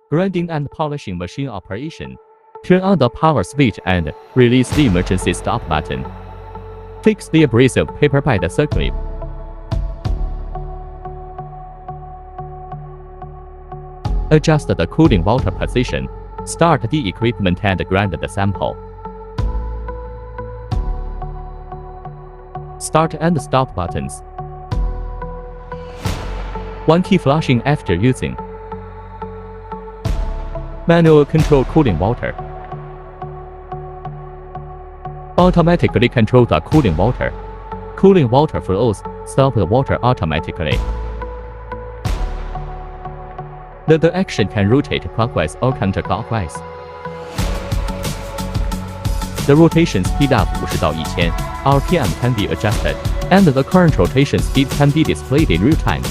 Grinding and polishing machine operation. Turn on the power switch and release the emergency stop button. Fix the abrasive paper by the circlip. Adjust the cooling water position. Start the equipment and grind the sample. Start and stop buttons. 1 key flushing after using. Manual control cooling water. Automatically control the cooling water. Cooling water flows, stop the water automatically. The action can rotate clockwise or counterclockwise. The rotation speed up 50到1000 RPM can be adjusted, and the current rotation speed can be displayed in real time.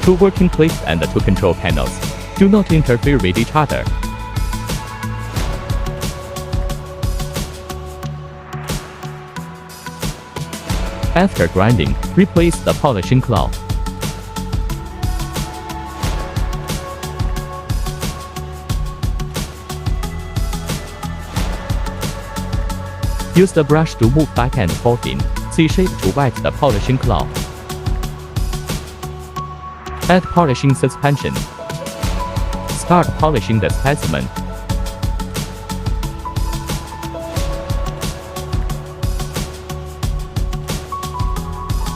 2 working plates and 2 control panels do not interfere with each other. After grinding, replace the polishing cloth. Use the brush to move back and forth in C-shape to wet the polishing cloth. Add polishing suspension. Start polishing the specimen.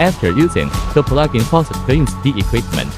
After using, the plug-in faucet cleans the equipment.